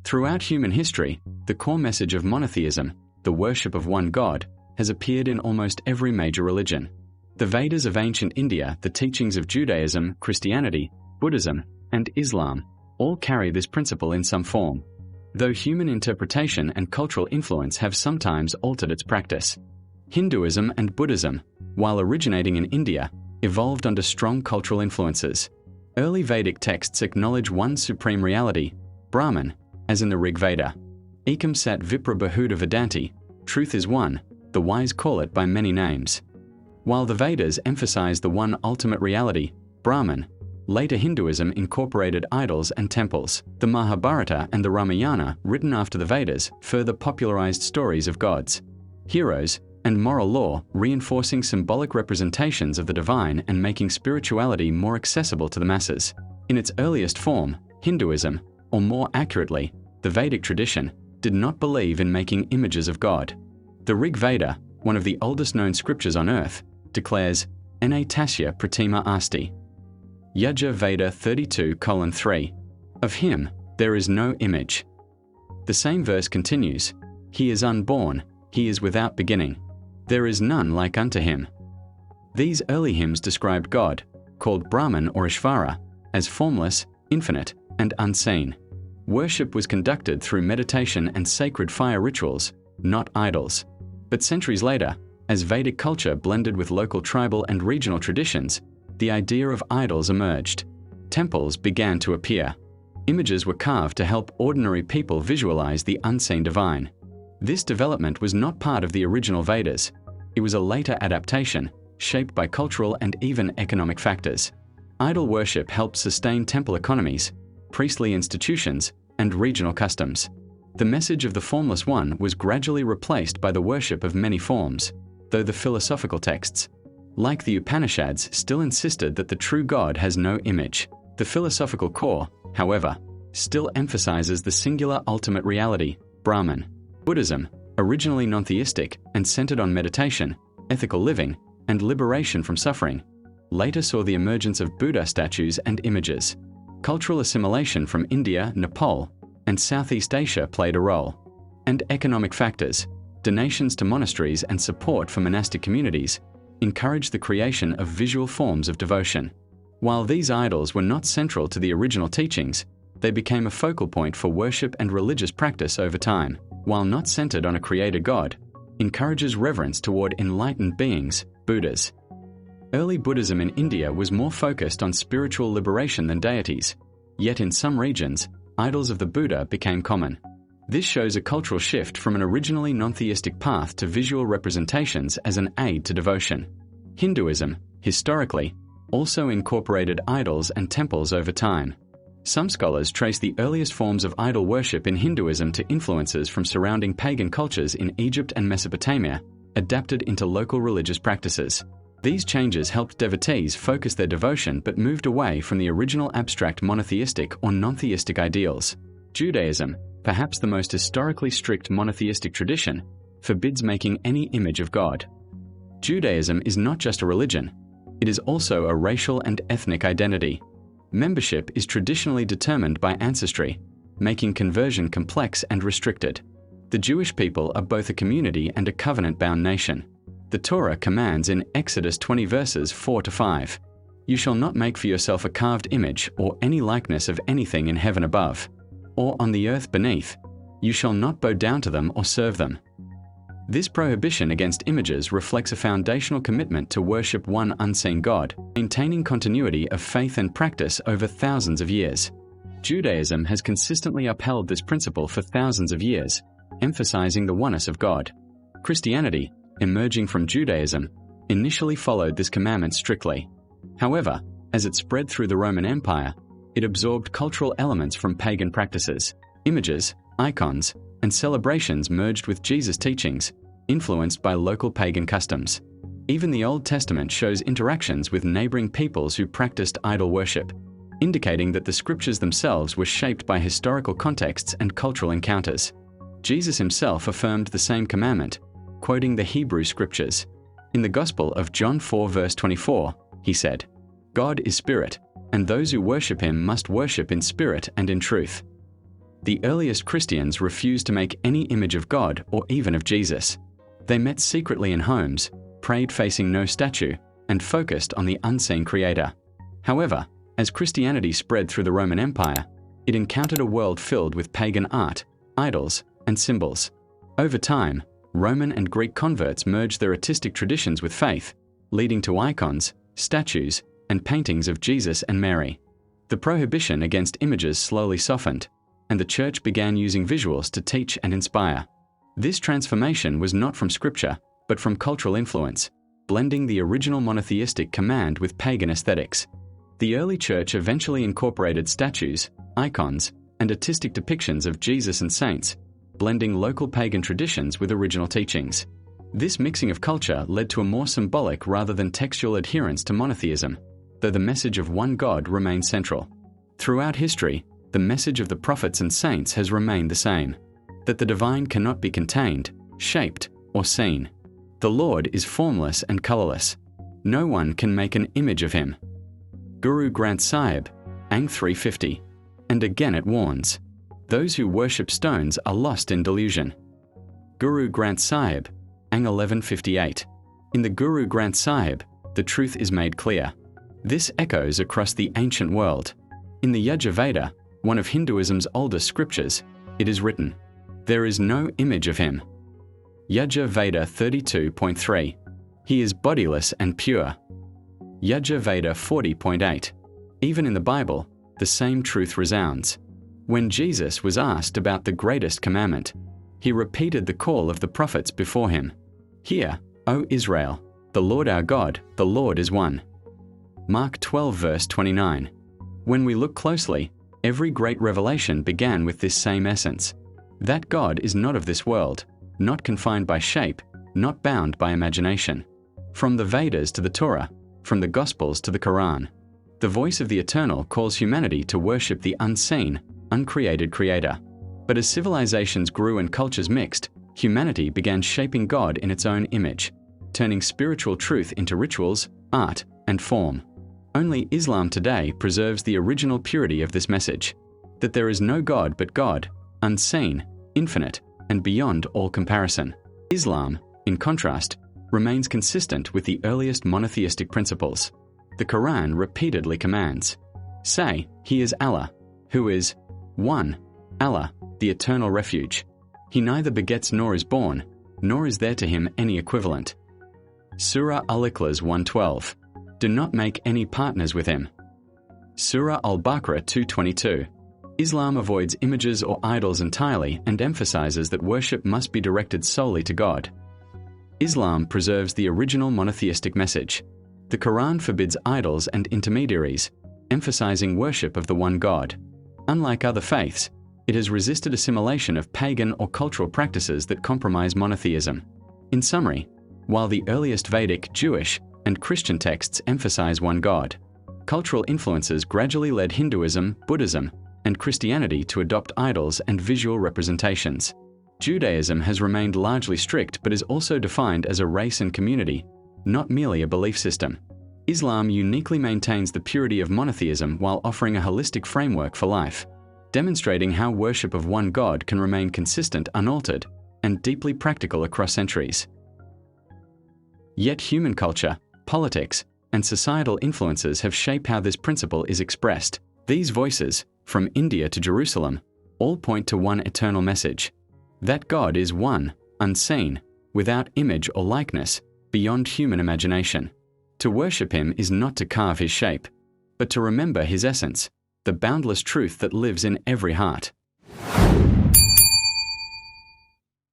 Throughout human history, the core message of monotheism, the worship of one God, has appeared in almost every major religion. The Vedas of ancient India, the teachings of Judaism, Christianity, Buddhism, and Islam all carry this principle in some form, though human interpretation and cultural influence have sometimes altered its practice. Hinduism and Buddhism, while originating in India, evolved under strong cultural influences. Early Vedic texts acknowledge one supreme reality, Brahman, as in the Rig Veda. Ekam Sat Vipra Bahuda Vedanti, truth is one, the wise call it by many names. While the Vedas emphasize the one ultimate reality, Brahman, later Hinduism incorporated idols and temples. The Mahabharata and the Ramayana, written after the Vedas, further popularized stories of gods, heroes, and moral law, reinforcing symbolic representations of the divine and making spirituality more accessible to the masses. In its earliest form, Hinduism, or more accurately, the Vedic tradition, did not believe in making images of God. The Rig Veda, one of the oldest known scriptures on earth, declares, "Ene tasya pratima asti." Yajur Veda 32:3. Of him, there is no image. The same verse continues, "He is unborn, he is without beginning. There is none like unto him." These early hymns described God, called Brahman or Ishvara, as formless, infinite, and unseen. Worship was conducted through meditation and sacred fire rituals, not idols. But centuries later, as Vedic culture blended with local tribal and regional traditions, the idea of idols emerged. Temples began to appear. Images were carved to help ordinary people visualize the unseen divine. This development was not part of the original Vedas. It was a later adaptation, shaped by cultural and even economic factors. Idol worship helped sustain temple economies, priestly institutions, and regional customs. The message of the formless one was gradually replaced by the worship of many forms, though the philosophical texts, like the Upanishads, still insisted that the true God has no image. The philosophical core, however, still emphasizes the singular ultimate reality, Brahman. Buddhism, originally non-theistic and centered on meditation, ethical living, and liberation from suffering, later saw the emergence of Buddha statues and images. Cultural assimilation from India, Nepal, and Southeast Asia played a role. And economic factors, donations to monasteries and support for monastic communities, encouraged the creation of visual forms of devotion. While these idols were not central to the original teachings, they became a focal point for worship and religious practice over time. While not centered on a creator God, encourages reverence toward enlightened beings, Buddhas. Early Buddhism in India was more focused on spiritual liberation than deities, yet in some regions, idols of the Buddha became common. This shows a cultural shift from an originally non-theistic path to visual representations as an aid to devotion. Hinduism, historically, also incorporated idols and temples over time. Some scholars trace the earliest forms of idol worship in Hinduism to influences from surrounding pagan cultures in Egypt and Mesopotamia, adapted into local religious practices. These changes helped devotees focus their devotion but moved away from the original abstract monotheistic or non-theistic ideals. Judaism, perhaps the most historically strict monotheistic tradition, forbids making any image of God. Judaism is not just a religion, it is also a racial and ethnic identity. Membership is traditionally determined by ancestry, making conversion complex and restricted. The Jewish people are both a community and a covenant-bound nation. The Torah commands in Exodus 20 verses 4-5, "You shall not make for yourself a carved image or any likeness of anything in heaven above, or on the earth beneath. You shall not bow down to them or serve them." This prohibition against images reflects a foundational commitment to worship one unseen God, maintaining continuity of faith and practice over thousands of years. Judaism has consistently upheld this principle for thousands of years, emphasizing the oneness of God. Christianity, emerging from Judaism, initially followed this commandment strictly. However, as it spread through the Roman Empire, it absorbed cultural elements from pagan practices. Images, icons, and celebrations merged with Jesus' teachings, influenced by local pagan customs. Even the Old Testament shows interactions with neighboring peoples who practiced idol worship, indicating that the scriptures themselves were shaped by historical contexts and cultural encounters. Jesus himself affirmed the same commandment, quoting the Hebrew scriptures. In the Gospel of John 4 verse 24, he said, "God is spirit, and those who worship him must worship in spirit and in truth." The earliest Christians refused to make any image of God or even of Jesus. They met secretly in homes, prayed facing no statue, and focused on the unseen Creator. However, as Christianity spread through the Roman Empire, it encountered a world filled with pagan art, idols, and symbols. Over time, Roman and Greek converts merged their artistic traditions with faith, leading to icons, statues, and paintings of Jesus and Mary. The prohibition against images slowly softened, and the church began using visuals to teach and inspire. This transformation was not from scripture, but from cultural influence, blending the original monotheistic command with pagan aesthetics. The early church eventually incorporated statues, icons, and artistic depictions of Jesus and saints, blending local pagan traditions with original teachings. This mixing of culture led to a more symbolic rather than textual adherence to monotheism, though the message of one God remained central. Throughout history, the message of the prophets and saints has remained the same, that the divine cannot be contained, shaped, or seen. The Lord is formless and colorless. No one can make an image of him. Guru Granth Sahib, Ang 350. And again it warns, those who worship stones are lost in delusion. Guru Granth Sahib, Ang 1158. In the Guru Granth Sahib, the truth is made clear. This echoes across the ancient world. In the Yajurveda, one of Hinduism's oldest scriptures, it is written, "There is no image of him." Yajurveda 32.3. He is bodiless and pure. Yajurveda 40.8. Even in the Bible, the same truth resounds. When Jesus was asked about the greatest commandment, he repeated the call of the prophets before him. "Hear, O Israel, the Lord our God, the Lord is one." Mark 12 verse 29. When we look closely, every great revelation began with this same essence. That God is not of this world, not confined by shape, not bound by imagination. From the Vedas to the Torah, from the Gospels to the Quran, the voice of the Eternal calls humanity to worship the unseen, uncreated Creator. But as civilizations grew and cultures mixed, humanity began shaping God in its own image, turning spiritual truth into rituals, art, and form. Only Islam today preserves the original purity of this message, that there is no God but God, unseen, infinite, and beyond all comparison. Islam, in contrast, remains consistent with the earliest monotheistic principles. The Quran repeatedly commands, "Say, He is Allah, who is one, Allah, the eternal refuge. He neither begets nor is born, nor is there to him any equivalent." Surah Al-Ikhlas 1:12. Do not make any partners with him. Surah Al-Baqarah 2:22. Islam avoids images or idols entirely and emphasizes that worship must be directed solely to God. Islam preserves the original monotheistic message. The Quran forbids idols and intermediaries, emphasizing worship of the one God. Unlike other faiths, it has resisted assimilation of pagan or cultural practices that compromise monotheism. In summary, while the earliest Vedic, Jewish, and Christian texts emphasize one God, cultural influences gradually led Hinduism, Buddhism, and Christianity to adopt idols and visual representations. Judaism has remained largely strict but is also defined as a race and community, not merely a belief system. Islam uniquely maintains the purity of monotheism while offering a holistic framework for life, demonstrating how worship of one God can remain consistent, unaltered, and deeply practical across centuries. Yet human culture, politics, and societal influences have shaped how this principle is expressed. These voices, from India to Jerusalem, all point to one eternal message: that God is one, unseen, without image or likeness, beyond human imagination. To worship him is not to carve his shape, but to remember his essence, the boundless truth that lives in every heart.